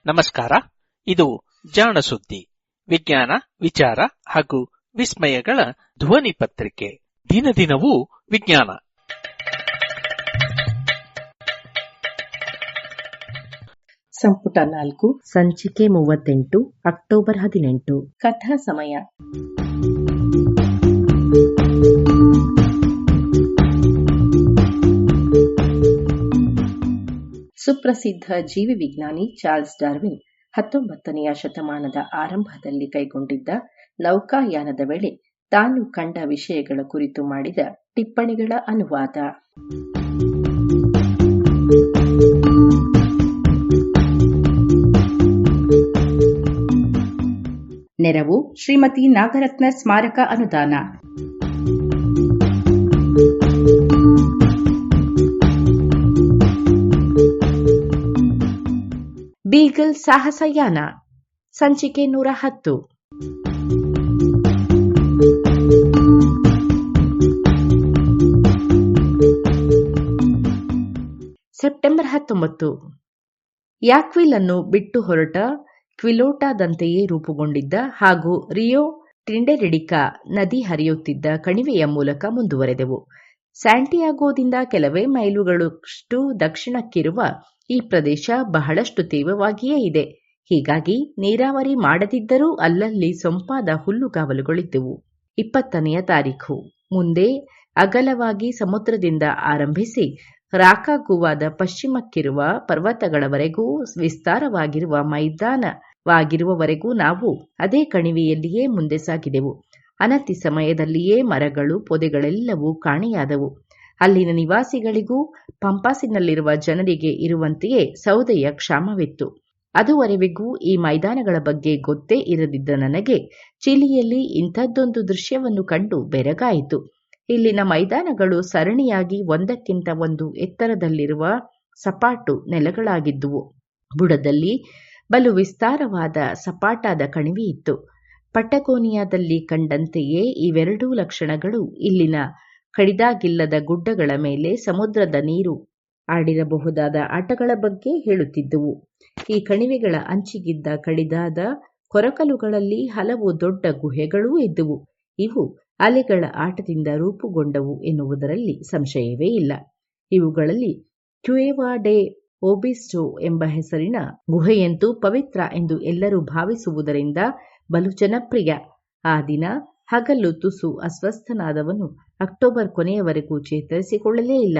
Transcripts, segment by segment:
ನಮಸ್ಕಾರ. ಇದು ಜಾಣ ಸುದ್ದಿ, ವಿಜ್ಞಾನ, ವಿಚಾರ ಹಾಗೂ ವಿಸ್ಮಯಗಳ ಧ್ವನಿ ಪತ್ರಿಕೆ. ದಿನದಿನವೂ ವಿಜ್ಞಾನ. ಸಂಪುಟ 4, ಸಂಚಿಕೆ 38, ಅಕ್ಟೋಬರ್ 18. ಕಥಾ ಸಮಯ. ಸುಪ್ರಸಿದ್ಧ ಜೀವಿ ವಿಜ್ಞಾನಿ ಚಾರ್ಲ್ಸ್ ಡಾರ್ವಿನ್ 19ನೆಯ ಶತಮಾನದ ಆರಂಭದಲ್ಲಿ ಕೈಗೊಂಡಿದ್ದ ನೌಕಾಯಾನದ ವೇಳೆ ತಾನು ಕಂಡ ವಿಷಯಗಳ ಕುರಿತು ಮಾಡಿದ ಟಿಪ್ಪಣಿಗಳ ಅನುವಾದ. ನೆರವು ಶ್ರೀಮತಿ ನಾಗರತ್ನ ಸ್ಮಾರಕ ಅನುದಾನ. ಬೀಗಲ್ ಸಾಹಸಯಾನ, ಸಂಚಿಕೆ 110. ಸೆಪ್ಟೆಂಬರ್ 19. ಯಾಕ್ವಿಲ್ ಅನ್ನು ಬಿಟ್ಟು ಹೊರಟ ಕ್ವಿಲೋಟಾದಂತೆಯೇ ರೂಪುಗೊಂಡಿದ್ದ ಹಾಗೂ ರಿಯೋ ಟಿಂಡೆರಿಡಿಕಾ ನದಿ ಹರಿಯುತ್ತಿದ್ದ ಕಣಿವೆಯ ಮೂಲಕ ಮುಂದುವರೆದೆವು. ಸ್ಯಾಂಟಿಯಾಗೋದಿಂದ ಕೆಲವೇ ಮೈಲುಗಳಷ್ಟು ದಕ್ಷಿಣಕ್ಕಿರುವ ಈ ಪ್ರದೇಶ ಬಹಳಷ್ಟು ತೇವವಾಗಿಯೇ ಇದೆ. ಹೀಗಾಗಿ ನೀರಾವರಿ ಮಾಡದಿದ್ದರೂ ಅಲ್ಲಲ್ಲಿ ಸೊಂಪಾದ ಹುಲ್ಲುಗಾವಲುಗಳಿದ್ದವು. 20ನೆಯ ತಾರೀಖು. ಮುಂದೆ ಅಗಲವಾಗಿ ಸಮುದ್ರದಿಂದ ಆರಂಭಿಸಿ ರಾಕಾಗುವಾದ ಪಶ್ಚಿಮಕ್ಕಿರುವ ಪರ್ವತಗಳವರೆಗೂ ವಿಸ್ತಾರವಾಗಿರುವ ಮೈದಾನವಾಗಿರುವವರೆಗೂ ನಾವು ಅದೇ ಕಣಿವೆಯಲ್ಲಿಯೇ ಮುಂದೆ ಸಾಗಿದೆವು. ಅನತಿ ಸಮಯದಲ್ಲಿಯೇ ಮರಗಳು ಪೊದೆಗಳೆಲ್ಲವೂ ಕಾಣೆಯಾದವು. ಅಲ್ಲಿನ ನಿವಾಸಿಗಳಿಗೂ ಪಂಪಾಸಿನಲ್ಲಿರುವ ಜನರಿಗೆ ಇರುವಂತೆಯೇ ಸೌದೆಯ ಕ್ಷಾಮವಿತ್ತು. ಅದುವರೆವಿಗೂ ಈ ಮೈದಾನಗಳ ಬಗ್ಗೆ ಗೊತ್ತೇ ಇರದಿದ್ದ ನನಗೆ ಚಿಲಿಯಲ್ಲಿ ಇಂಥದ್ದೊಂದು ದೃಶ್ಯವನ್ನು ಕಂಡು ಬೆರಗಾಯಿತು. ಇಲ್ಲಿನ ಮೈದಾನಗಳು ಸರಣಿಯಾಗಿ ಒಂದಕ್ಕಿಂತ ಒಂದು ಎತ್ತರದಲ್ಲಿರುವ ಸಪಾಟು ನೆಲಗಳಾಗಿದ್ದುವು. ಬುಡದಲ್ಲಿ ಬಲು ವಿಸ್ತಾರವಾದ ಸಪಾಟಾದ ಕಣಿವೆಯಿತ್ತು. ಪಟಗೋನಿಯಾದಲ್ಲಿ ಕಂಡಂತೆಯೇ ಇವೆರಡೂ ಲಕ್ಷಣಗಳು ಇಲ್ಲಿನ ಕಡಿದಾಗಿಲ್ಲದ ಗುಡ್ಡಗಳ ಮೇಲೆ ಸಮುದ್ರದ ನೀರು ಆಡಿರಬಹುದಾದ ಆಟಗಳ ಬಗ್ಗೆ ಹೇಳುತ್ತಿದ್ದುವು. ಈ ಕಣಿವೆಗಳ ಅಂಚಿಗಿದ್ದ ಕಡಿದಾದ ಕೊರಕಲುಗಳಲ್ಲಿ ಹಲವು ದೊಡ್ಡ ಗುಹೆಗಳೂ ಇದ್ದುವು. ಇವು ಅಲೆಗಳ ಆಟದಿಂದ ರೂಪುಗೊಂಡವು ಎನ್ನುವುದರಲ್ಲಿ ಸಂಶಯವೇ ಇಲ್ಲ. ಇವುಗಳಲ್ಲಿ ಕ್ಯುಯೆವಾ ಡೆ ಓಬಿಸ್ಟೋ ಎಂಬ ಹೆಸರಿನ ಗುಹೆಯಂತೂ ಪವಿತ್ರ ಎಂದು ಎಲ್ಲರೂ ಭಾವಿಸುವುದರಿಂದ ಬಲು ಜನಪ್ರಿಯ. ಆ ದಿನ ಹಗಲು ತುಸು ಅಸ್ವಸ್ಥನಾದವನು ಅಕ್ಟೋಬರ್ ಕೊನೆಯವರೆಗೂ ಚೇತರಿಸಿಕೊಳ್ಳಲೇ ಇಲ್ಲ.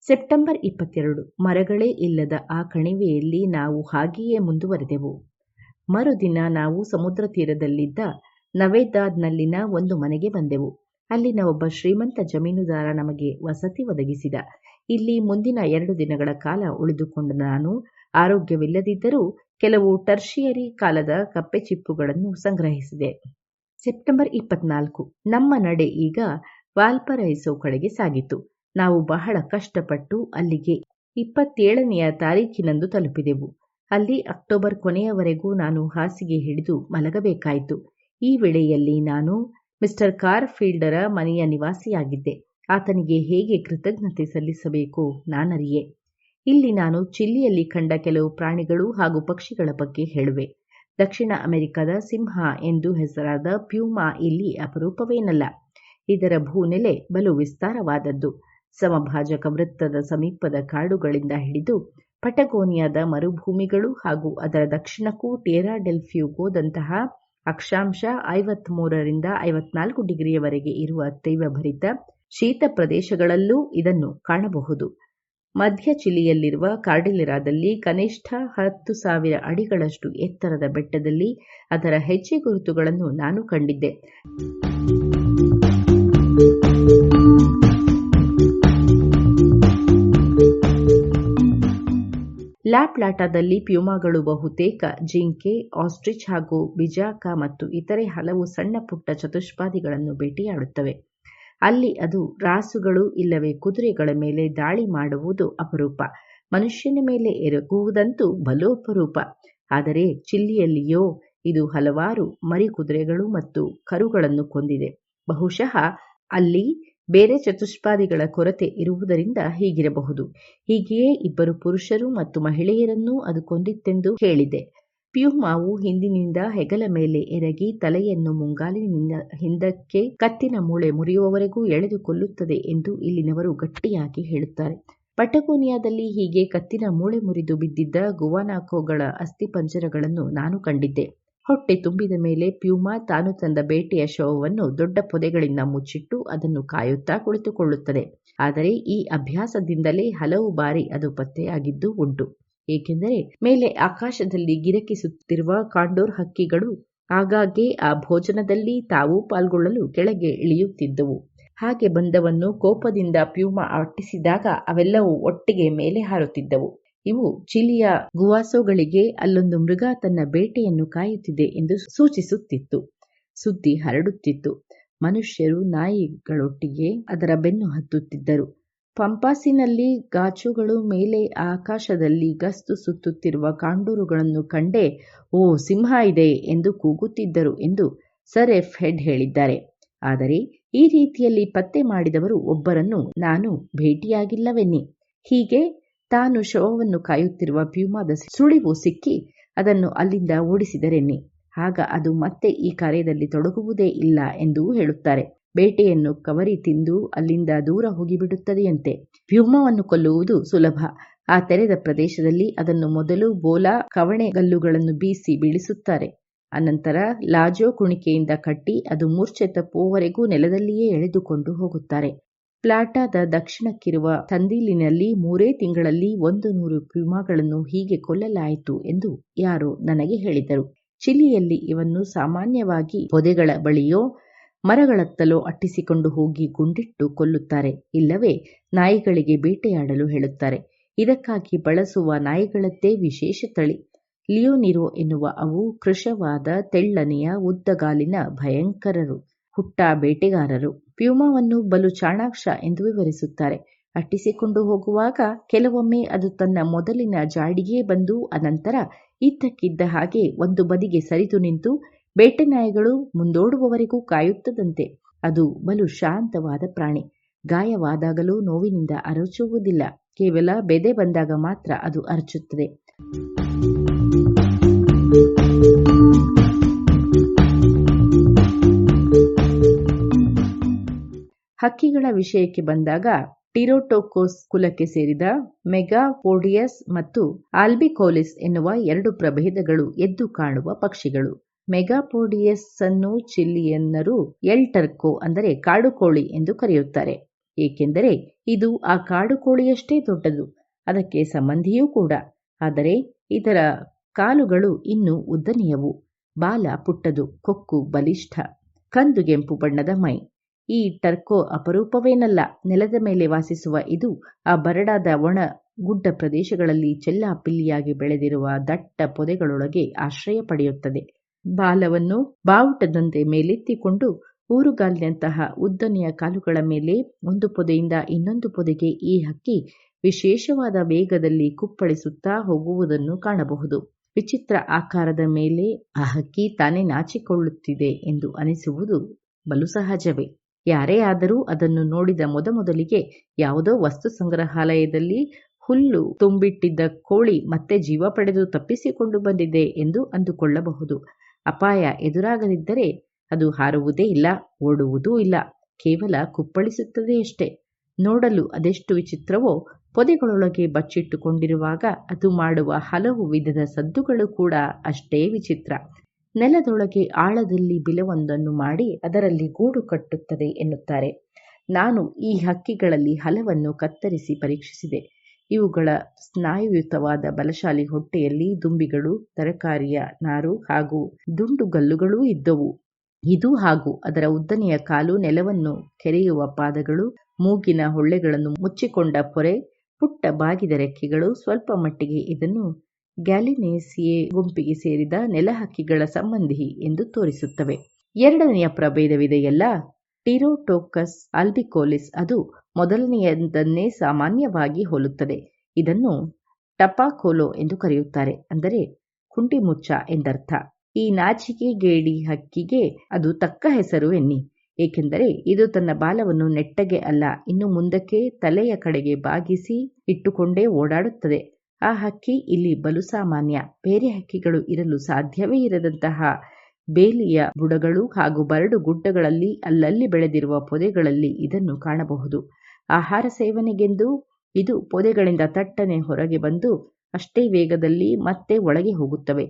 ಸೆಪ್ಟೆಂಬರ್ 22. ಮರಗಳೇ ಇಲ್ಲದ ಆ ಕಣಿವೆಯಲ್ಲಿ ನಾವು ಹಾಗೆಯೇ ಮುಂದುವರೆದೆವು. ಮರುದಿನ ನಾವು ಸಮುದ್ರ ತೀರದಲ್ಲಿದ್ದ ನವೇದಾದ್ನಲ್ಲಿನ ಒಂದು ಮನೆಗೆ ಬಂದೆವು. ಅಲ್ಲಿನ ಒಬ್ಬ ಶ್ರೀಮಂತ ಜಮೀನುದಾರ ನಮಗೆ ವಸತಿ ಒದಗಿಸಿದ. ಇಲ್ಲಿ ಮುಂದಿನ 2 ದಿನಗಳ ಕಾಲ ಉಳಿದುಕೊಂಡ ನಾನು ಆರೋಗ್ಯವಿಲ್ಲದಿದ್ದರೂ ಕೆಲವು ಟರ್ಷಿಯರಿ ಕಾಲದ ಕಪ್ಪೆಚಿಪ್ಪುಗಳನ್ನು ಸಂಗ್ರಹಿಸಿದೆ. ಸೆಪ್ಟೆಂಬರ್ 24. ನಮ್ಮ ನಡೆ ಈಗ ವಾಲ್ಪರೈಸೋ ಕಡೆಗೆ ಸಾಗಿತು. ನಾವು ಬಹಳ ಕಷ್ಟಪಟ್ಟು ಅಲ್ಲಿಗೆ 27ನೆಯ ತಾರೀಖಿನಂದು ತಲುಪಿದೆವು. ಅಲ್ಲಿ ಅಕ್ಟೋಬರ್ ಕೊನೆಯವರೆಗೂ ನಾನು ಹಾಸಿಗೆ ಹಿಡಿದು ಮಲಗಬೇಕಾಯಿತು. ಈ ವೇಳೆಯಲ್ಲಿ ನಾನು ಮಿಸ್ಟರ್ ಕಾರ್ಫೀಲ್ಡರ ಮನೆಯ ನಿವಾಸಿಯಾಗಿದ್ದೆ. ಆತನಿಗೆ ಹೇಗೆ ಕೃತಜ್ಞತೆ ಸಲ್ಲಿಸಬೇಕು ನಾನರಿಯೆ. ಇಲ್ಲಿ ನಾನು ಚಿಲಿಯಲ್ಲಿ ಕಂಡ ಕೆಲವು ಪ್ರಾಣಿಗಳು ಹಾಗೂ ಪಕ್ಷಿಗಳ ಬಗ್ಗೆ ಹೇಳುವೆ. ದಕ್ಷಿಣ ಅಮೆರಿಕದ ಸಿಂಹ ಎಂದು ಹೆಸರಾದ ಪ್ಯೂಮಾ ಇಲ್ಲಿ ಅಪರೂಪವೇನಲ್ಲ. ಇದರ ಭೂನೆಲೆ ಬಲು ವಿಸ್ತಾರವಾದದ್ದು. ಸಮಭಾಜಕ ವೃತ್ತದ ಸಮೀಪದ ಕಾಡುಗಳಿಂದ ಹಿಡಿದು ಪಟಗೋನಿಯಾದ ಮರುಭೂಮಿಗಳು ಹಾಗೂ ಅದರ ದಕ್ಷಿಣಕ್ಕೂ ಟೇರಾ ಡೆಲ್ ಫ್ಯೂಗೋದಂತಹ ಅಕ್ಷಾಂಶ 53ರಿಂದ 54 ಡಿಗ್ರಿಯವರೆಗೆ ಇರುವ ತೇವಭರಿತ ಶೀತ ಪ್ರದೇಶಗಳಲ್ಲೂ ಇದನ್ನು ಕಾಣಬಹುದು. ಮಧ್ಯ ಚಿಲಿಯಲ್ಲಿರುವ ಕಾರ್ಡಿಲೆರಾದಲ್ಲಿ ಕನಿಷ್ಠ 10,000 ಅಡಿಗಳಷ್ಟು ಎತ್ತರದ ಬೆಟ್ಟದಲ್ಲಿ ಅದರ ಹೆಜ್ಜೆ ಗುರುತುಗಳನ್ನು ನಾನು ಕಂಡಿದ್ದೆ. ಲಾ ಪ್ಲಾಟಾದಲ್ಲಿ ಪ್ಯೂಮಾಗಳು ಬಹುತೇಕ ಜಿಂಕೆ, ಆಸ್ಟ್ರಿಚ್ ಹಾಗೂ ಬಿಜಾಕ ಮತ್ತು ಇತರೆ ಹಲವು ಸಣ್ಣ ಪುಟ್ಟ ಚತುಷ್ಪಾದಿಗಳನ್ನು ಬೇಟೆಯಾಡುತ್ತವೆ. ಅಲ್ಲಿ ಅದು ರಾಸುಗಳು ಇಲ್ಲವೇ ಕುದುರೆಗಳ ಮೇಲೆ ದಾಳಿ ಮಾಡುವುದು ಅಪರೂಪ. ಮನುಷ್ಯನ ಮೇಲೆ ಎರಗುವುದಂತೂ ಬಲು ಅಪರೂಪ. ಆದರೆ ಚಿಲಿಯಲ್ಲಿಯೋ ಇದು ಹಲವಾರು ಮರಿ ಕುದುರೆಗಳು ಮತ್ತು ಕರುಗಳನ್ನು ಕೊಂದಿದೆ. ಬಹುಶಃ ಅಲ್ಲಿ ಬೇರೆ ಚತುಷ್ಪಾದಿಗಳ ಕೊರತೆ ಇರುವುದರಿಂದ ಹೀಗಿರಬಹುದು. ಹೀಗೆಯೇ ಇಬ್ಬರು ಪುರುಷರು ಮತ್ತು ಮಹಿಳೆಯರನ್ನೂ ಅದು ಕೊಂದಿತ್ತೆಂದು ಹೇಳಿದೆ. ಪ್ಯೂಮಾವು ಹಿಂದಿನಿಂದ ಹೆಗಲ ಮೇಲೆ ಎರಗಿ ತಲೆಯನ್ನು ಮುಂಗಾಲಿನಿಂದ ಹಿಂದಕ್ಕೆ ಕತ್ತಿನ ಮೂಳೆ ಮುರಿಯುವವರೆಗೂ ಎಳೆದು ಕೊಲ್ಲುತ್ತದೆ ಎಂದು ಇಲ್ಲಿನವರು ಗಟ್ಟಿಯಾಗಿ ಹೇಳುತ್ತಾರೆ. ಪಟಗೋನಿಯಾದಲ್ಲಿ ಹೀಗೆ ಕತ್ತಿನ ಮೂಳೆ ಮುರಿದು ಬಿದ್ದಿದ್ದ ಗುವಾನಾಕೋಗಳ ಅಸ್ಥಿಪಂಜರಗಳನ್ನು ನಾನು ಕಂಡಿದ್ದೆ. ಹೊಟ್ಟೆ ತುಂಬಿದ ಮೇಲೆ ಪ್ಯೂಮಾ ತಾನು ತಂದ ಬೇಟೆಯ ಶವವನ್ನು ದೊಡ್ಡ ಪೊದೆಗಳಿಂದ ಮುಚ್ಚಿಟ್ಟು ಅದನ್ನು ಕಾಯುತ್ತಾ ಕುಳಿತುಕೊಳ್ಳುತ್ತದೆ. ಆದರೆ ಈ ಅಭ್ಯಾಸದಿಂದಲೇ ಹಲವು ಬಾರಿ ಅದು ಪತ್ತೆಯಾಗಿದ್ದು ಉಂಟು. ಏಕೆಂದರೆ ಮೇಲೆ ಆಕಾಶದಲ್ಲಿ ಗಿರಕಿಸುತ್ತಿರುವ ಕಾಂಡೋರ್ ಹಕ್ಕಿಗಳು ಆಗಾಗ್ಗೆ ಆ ಭೋಜನದಲ್ಲಿ ತಾವೂ ಪಾಲ್ಗೊಳ್ಳಲು ಕೆಳಗೆ ಇಳಿಯುತ್ತಿದ್ದವು. ಹಾಗೆ ಬಂದವನ್ನು ಕೋಪದಿಂದ ಪ್ಯೂಮಾ ಅಟ್ಟಿಸಿದಾಗ ಅವೆಲ್ಲವೂ ಒಟ್ಟಿಗೆ ಮೇಲೆ ಹಾರುತ್ತಿದ್ದವು. ಇವು ಚಿಲಿಯ ಗುವಾಸೋಗಳಿಗೆ ಅಲ್ಲೊಂದು ಮೃಗ ತನ್ನ ಬೇಟೆಯನ್ನು ಕಾಯುತ್ತಿದೆ ಎಂದು ಸೂಚಿಸುತ್ತಿತ್ತು. ಸುದ್ದಿ ಹರಡುತ್ತಿತ್ತು. ಮನುಷ್ಯರು ನಾಯಿಗಳೊಟ್ಟಿಗೆ ಅದರ ಬೆನ್ನು ಹತ್ತುತ್ತಿದ್ದರು. ಪಂಪಾಸಿನಲ್ಲಿ ಗಾಚುಗಳು ಮೇಲೆ ಆಕಾಶದಲ್ಲಿ ಗಸ್ತು ಸುತ್ತುತ್ತಿರುವ ಕಾಂಡೂರುಗಳನ್ನು ಕಂಡೇ "ಓ, ಸಿಂಹ ಇದೆ" ಎಂದು ಕೂಗುತ್ತಿದ್ದರು ಎಂದು ಸರ್ ಎಫ್ ಹೆಡ್ ಹೇಳಿದ್ದಾರೆ. ಆದರೆ ಈ ರೀತಿಯಲ್ಲಿ ಪತ್ತೆ ಮಾಡಿದವರು ಒಬ್ಬರನ್ನು ನಾನು ಭೇಟಿಯಾಗಿಲ್ಲವೆನ್ನಿ. ಹೀಗೆ ತಾನು ಶವವನ್ನು ಕಾಯುತ್ತಿರುವ ಪ್ಯೂಮಾದ ಸುಳಿವು ಸಿಕ್ಕಿ ಅದನ್ನು ಅಲ್ಲಿಂದ ಓಡಿಸಿದರೆನ್ನಿ. ಆಗ ಅದು ಮತ್ತೆ ಈ ಕಾರ್ಯದಲ್ಲಿ ತೊಡಗುವುದೇ ಇಲ್ಲ ಎಂದೂ ಹೇಳುತ್ತಾರೆ. ಬೇಟೆಯನ್ನು ಕವರಿ ತಿಂದು ಅಲ್ಲಿಂದ ದೂರ ಹೋಗಿಬಿಡುತ್ತದೆಯಂತೆ. ಪ್ಯೂಮಾವನ್ನು ಕೊಲ್ಲುವುದು ಸುಲಭ. ಆ ತೆರೆದ ಪ್ರದೇಶದಲ್ಲಿ ಅದನ್ನು ಮೊದಲು ಬೋಲಾ ಕವಣೆಗಲ್ಲುಗಳನ್ನು ಬೀಸಿ ಬೀಳಿಸುತ್ತಾರೆ. ಅನಂತರ ಲಾಜೋ ಕುಣಿಕೆಯಿಂದ ಕಟ್ಟಿ ಅದು ಮೂರ್ಛೆ ತಪ್ಪುವವರೆಗೂ ನೆಲದಲ್ಲಿಯೇ ಎಳೆದುಕೊಂಡು ಹೋಗುತ್ತಾರೆ. ಪ್ಲಾಟಾದ ದಕ್ಷಿಣಕ್ಕಿರುವ ತಂದೀಲಿನಲ್ಲಿ 3 ತಿಂಗಳಲ್ಲಿ 100 ಪ್ಯೂಮಾಗಳನ್ನು ಹೀಗೆ ಕೊಲ್ಲಲಾಯಿತು ಎಂದು ಯಾರೋ ನನಗೆ ಹೇಳಿದರು. ಚಿಲಿಯಲ್ಲಿ ಇವನ್ನು ಸಾಮಾನ್ಯವಾಗಿ ಪೊದೆಗಳ ಬಳಿಯೋ ಮರಗಳತ್ತಲೋ ಅಟ್ಟಿಸಿಕೊಂಡು ಹೋಗಿ ಗುಂಡಿಟ್ಟು ಕೊಲ್ಲುತ್ತಾರೆ. ಇಲ್ಲವೇ ನಾಯಿಗಳಿಗೆ ಬೇಟೆಯಾಡಲು ಹೇಳುತ್ತಾರೆ. ಇದಕ್ಕಾಗಿ ಬಳಸುವ ನಾಯಿಗಳದ್ದೇ ವಿಶೇಷ ತಳಿ. ಲಿಯೋನಿರೋ ಎನ್ನುವ ಅವು ಕೃಶವಾದ, ತೆಳ್ಳನೆಯ, ಉದ್ದಗಾಲಿನ ಭಯಂಕರರು, ಹುಟ್ಟ ಬೇಟೆಗಾರರು. ಪ್ಯೂಮಾವನ್ನು ಬಲು ಚಾಣಾಕ್ಷ ಎಂದು ವಿವರಿಸುತ್ತಾರೆ. ಅಟ್ಟಿಸಿಕೊಂಡು ಹೋಗುವಾಗ ಕೆಲವೊಮ್ಮೆ ಅದು ತನ್ನ ಮೊದಲಿನ ಜಾಡಿಗೆ ಬಂದು ಅನಂತರ ಇದ್ದಕ್ಕಿದ್ದ ಹಾಗೆ ಒಂದು ಬದಿಗೆ ಸರಿದು ನಿಂತು ಬೇಟೆ ನಾಯಿಗಳು ಮುಂದೋಡುವವರೆಗೂ ಕಾಯುತ್ತದಂತೆ. ಅದು ಬಲು ಶಾಂತವಾದ ಪ್ರಾಣಿ. ಗಾಯವಾದಾಗಲೂ ನೋವಿನಿಂದ ಅರಚುವುದಿಲ್ಲ. ಕೇವಲ ಬೆದೆ ಬಂದಾಗ ಮಾತ್ರ ಅದು ಅರಚುತ್ತದೆ. ಹಕ್ಕಿಗಳ ವಿಷಯಕ್ಕೆ ಬಂದಾಗ ಟಿರೋಟೋಕೋಸ್ ಕುಲಕ್ಕೆ ಸೇರಿದ ಮೆಗಾಪೋಡಿಯಸ್ ಮತ್ತು ಆಲ್ಬಿಕೋಲಿಸ್ ಎನ್ನುವ 2 ಪ್ರಭೇದಗಳು ಎದ್ದು ಕಾಣುವ ಪಕ್ಷಿಗಳು. ಮೆಗಾಪೋಡಿಯಸ್ ಅನ್ನು ಚಿಲಿಯನ್ನರು ಎಲ್ ಟರ್ಕೋ ಅಂದರೆ ಕಾಡುಕೋಳಿ ಎಂದು ಕರೆಯುತ್ತಾರೆ. ಏಕೆಂದರೆ ಇದು ಆ ಕಾಡುಕೋಳಿಯಷ್ಟೇ ದೊಡ್ಡದು, ಅದಕ್ಕೆ ಸಂಬಂಧಿಯೂ ಕೂಡ. ಆದರೆ ಇದರ ಕಾಲುಗಳು ಇನ್ನೂ ಉದ್ದನೆಯವು, ಬಾಲ ಪುಟ್ಟದು, ಕೊಕ್ಕು ಬಲಿಷ್ಠ, ಕಂದುಗೆಂಪು ಬಣ್ಣದ ಮೈ. ಈ ಟರ್ಕೋ ಅಪರೂಪವೇನಲ್ಲ. ನೆಲದ ಮೇಲೆ ವಾಸಿಸುವ ಇದು ಆ ಬರಡಾದ ಒಣ ಗುಡ್ಡ ಪ್ರದೇಶಗಳಲ್ಲಿ ಚೆಲ್ಲಾಪಿಲ್ಲಿಯಾಗಿ ಬೆಳೆದಿರುವ ದಟ್ಟ ಪೊದೆಗಳೊಳಗೆ ಆಶ್ರಯ ಪಡೆಯುತ್ತದೆ. ಬಾಲವನ್ನು ಬಾವುಟದಂತೆ ಮೇಲೆತ್ತಿಕೊಂಡು ಊರುಗಾಲಿನಂತಹ ಉದ್ದನೆಯ ಕಾಲುಗಳ ಮೇಲೆ ಒಂದು ಪೊದೆಯಿಂದ ಇನ್ನೊಂದು ಪೊದೆಗೆ ಈ ಹಕ್ಕಿ ವಿಶೇಷವಾದ ವೇಗದಲ್ಲಿ ಕುಪ್ಪಳಿಸುತ್ತಾ ಹೋಗುವುದನ್ನು ಕಾಣಬಹುದು. ವಿಚಿತ್ರ ಆಕಾರದ ಮೇಲೆ ಆ ಹಕ್ಕಿ ತಾನೇ ನಾಚಿಕೊಳ್ಳುತ್ತಿದೆ ಎಂದು ಅನಿಸುವುದು ಬಲು ಸಹಜವೇ. ಯಾರೇ ಆದರೂ ಅದನ್ನು ನೋಡಿದ ಮೊದಲಿಗೆ ಯಾವುದೋ ವಸ್ತು ಸಂಗ್ರಹಾಲಯದಲ್ಲಿ ಹುಲ್ಲು ತುಂಬಿಟ್ಟಿದ್ದ ಕೋಳಿ ಮತ್ತೆ ಜೀವ ಪಡೆದು ತಪ್ಪಿಸಿಕೊಂಡು ಬಂದಿದೆ ಎಂದು ಅಂದುಕೊಳ್ಳಬಹುದು. ಅಪಾಯ ಎದುರಾಗದಿದ್ದರೆ ಅದು ಹಾರುವುದೇ ಇಲ್ಲ, ಓಡುವುದೂ ಇಲ್ಲ, ಕೇವಲ ಕುಪ್ಪಳಿಸುತ್ತದೆಯಷ್ಟೇ. ನೋಡಲು ಅದೆಷ್ಟು ವಿಚಿತ್ರವೋ, ಪೊದೆಗಳೊಳಗೆ ಬಚ್ಚಿಟ್ಟುಕೊಂಡಿರುವಾಗ ಅದು ಮಾಡುವ ಹಲವು ವಿಧದ ಸದ್ದುಗಳು ಕೂಡ ಅಷ್ಟೇ ವಿಚಿತ್ರ. ನೆಲದೊಳಗೆ ಆಳದಲ್ಲಿ ಬಿಲವೊಂದನ್ನು ಮಾಡಿ ಅದರಲ್ಲಿ ಗೂಡು ಕಟ್ಟುತ್ತದೆ ಎನ್ನುತ್ತಾರೆ. ನಾನು ಈ ಹಕ್ಕಿಗಳಲ್ಲಿ ಹಲವನ್ನು ಕತ್ತರಿಸಿ ಪರೀಕ್ಷಿಸಿದೆ. ಇವುಗಳ ಸ್ನಾಯುಯುತವಾದ ಬಲಶಾಲಿ ಹೊಟ್ಟೆಯಲ್ಲಿ ದುಂಬಿಗಳು, ತರಕಾರಿಯ ನಾರು ಹಾಗೂ ದುಂಡುಗಲ್ಲುಗಳೂ ಇದ್ದವು. ಇದು ಹಾಗೂ ಅದರ ಉದ್ದನೆಯ ಕಾಲು, ನೆಲವನ್ನು ಕೆರೆಯುವ ಪಾದಗಳು, ಮೂಗಿನ ಹೊಳ್ಳೆಗಳನ್ನು ಮುಚ್ಚಿಕೊಂಡ ಪೊರೆ, ಪುಟ್ಟ ಬಾಗಿದ ರೆಕ್ಕೆಗಳು ಸ್ವಲ್ಪ ಮಟ್ಟಿಗೆ ಇದನ್ನು ಗ್ಯಾಲಿನೇಸಿಯೇ ಗುಂಪಿಗೆ ಸೇರಿದ ನೆಲಹಕ್ಕಿಗಳ ಸಂಬಂಧಿ ಎಂದು ತೋರಿಸುತ್ತವೆ. 2ನೆಯ ಪ್ರಭೇದವಿದೆಯಲ್ಲ, ಟಿರೋಟೋಕಸ್ ಆಲ್ಬಿಕೋಲಿಸ್, ಅದು ಮೊದಲನೆಯದನ್ನೇ ಸಾಮಾನ್ಯವಾಗಿ ಹೋಲುತ್ತದೆ. ಇದನ್ನು ಟಪಾಕೋಲೋ ಎಂದು ಕರೆಯುತ್ತಾರೆ, ಅಂದರೆ ಕುಂಟಿಮುಚ್ಚ ಎಂದರ್ಥ. ಈ ನಾಚಿಕೆಗೇಡಿ ಹಕ್ಕಿಗೆ ಅದು ತಕ್ಕ ಹೆಸರು ಎನ್ನಿ. ಏಕೆಂದರೆ ಇದು ತನ್ನ ಬಾಲವನ್ನು ನೆಟ್ಟಗೆ ಅಲ್ಲ, ಇನ್ನು ಮುಂದಕ್ಕೆ ತಲೆಯ ಕಡೆಗೆ ಬಾಗಿಸಿ ಇಟ್ಟುಕೊಂಡೇ ಓಡಾಡುತ್ತದೆ. ಆ ಹಕ್ಕಿ ಇಲ್ಲಿ ಬಲು ಸಾಮಾನ್ಯ. ಬೇರೆ ಹಕ್ಕಿಗಳು ಇರಲು ಸಾಧ್ಯವೇ ಇರದಂತಹ ಬೇಲಿಯ ಬುಡಗಳು ಹಾಗೂ ಬರಡು ಗುಡ್ಡಗಳಲ್ಲಿ ಅಲ್ಲಲ್ಲಿ ಬೆಳೆದಿರುವ ಪೊದೆಗಳಲ್ಲಿ ಇದನ್ನು ಕಾಣಬಹುದು. ಆಹಾರ ಸೇವನೆಗೆಂದು ಇದು ಪೊದೆಗಳಿಂದ ತಟ್ಟನೆ ಹೊರಗೆ ಬಂದು ಅಷ್ಟೇ ವೇಗದಲ್ಲಿ ಮತ್ತೆ ಒಳಗೆ ಹೋಗುತ್ತವೆ.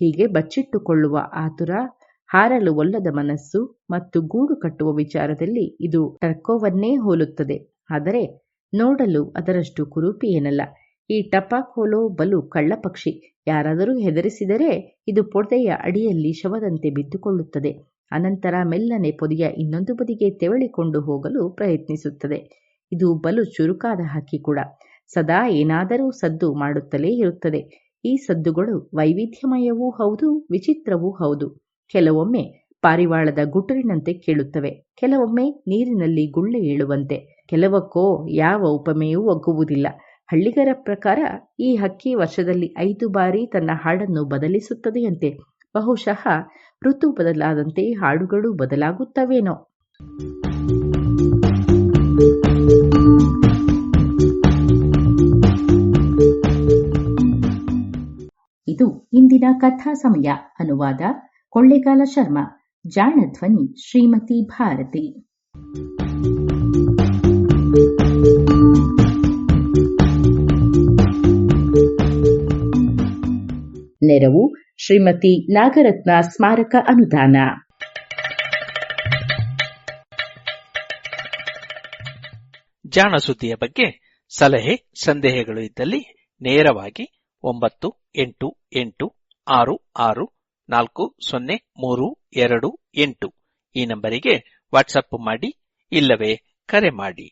ಹೀಗೆ ಬಚ್ಚಿಟ್ಟುಕೊಳ್ಳುವ ಆತುರ, ಹಾರಲು ಒಲ್ಲದ ಮನಸ್ಸು ಮತ್ತು ಗೂಡು ಕಟ್ಟುವ ವಿಚಾರದಲ್ಲಿ ಇದು ಟರ್ಕೋವನ್ನೇ ಹೋಲುತ್ತದೆ. ಆದರೆ ನೋಡಲು ಅದರಷ್ಟು ಕುರೂಪಿ ಏನಲ್ಲ. ಈ ಟಪಾಕೋಲೋ ಬಲು ಕಳ್ಳ ಪಕ್ಷಿ. ಯಾರಾದರೂ ಹೆದರಿಸಿದರೆ ಇದು ಪೊದೆಯ ಅಡಿಯಲ್ಲಿ ಶವದಂತೆ ಬಿದ್ದುಕೊಳ್ಳುತ್ತದೆ. ಅನಂತರ ಮೆಲ್ಲನೆ ಪೊದೆಯ ಇನ್ನೊಂದು ಬದಿಗೆ ತೆವಳಿಕೊಂಡು ಹೋಗಲು ಪ್ರಯತ್ನಿಸುತ್ತದೆ. ಇದು ಬಲು ಚುರುಕಾದ ಹಕ್ಕಿ ಕೂಡ. ಸದಾ ಏನಾದರೂ ಸದ್ದು ಮಾಡುತ್ತಲೇ ಇರುತ್ತದೆ. ಈ ಸದ್ದುಗಳು ವೈವಿಧ್ಯಮಯವೂ ಹೌದು, ವಿಚಿತ್ರವೂ ಹೌದು. ಕೆಲವೊಮ್ಮೆ ಪಾರಿವಾಳದ ಗುಟುರಿನಂತೆ ಕೇಳುತ್ತವೆ, ಕೆಲವೊಮ್ಮೆ ನೀರಿನಲ್ಲಿ ಗುಳ್ಳೆ ಏಳುವಂತೆ, ಕೆಲವಕ್ಕೋ ಯಾವ ಉಪಮೆಯೂ ಒಗ್ಗುವುದಿಲ್ಲ. ಹಳ್ಳಿಗರ ಪ್ರಕಾರ ಈ ಹಕ್ಕಿ ವರ್ಷದಲ್ಲಿ 5 ಬಾರಿ ತನ್ನ ಹಾಡನ್ನು ಬದಲಿಸುತ್ತದೆಯಂತೆ. ಬಹುಶಃ ಋತು ಬದಲಾದಂತೆ ಹಾಡುಗಳು ಬದಲಾಗುತ್ತವೇನೋ. ಇದು ಇಂದಿನ ಕಥಾ ಸಮಯ. ಅನುವಾದ ಕೊಳ್ಳೇಗಾಲ ಶರ್ಮಾ. ಜಾಣ ಧ್ವನಿ ಶ್ರೀಮತಿ ಭಾರತಿ. ನೆರವು ಶ್ರೀಮತಿ ನಾಗರತ್ನ ಸ್ಮಾರಕ ಅನುದಾನ. ಜಾಣ ಸುದ್ದಿಯ ಬಗ್ಗೆ ಸಲಹೆ ಸಂದೇಹಗಳು ಇದ್ದಲ್ಲಿ ನೇರವಾಗಿ 9886640328 ಈ ನಂಬರಿಗೆ ವಾಟ್ಸಪ್ ಮಾಡಿ, ಇಲ್ಲವೇ ಕರೆ ಮಾಡಿ.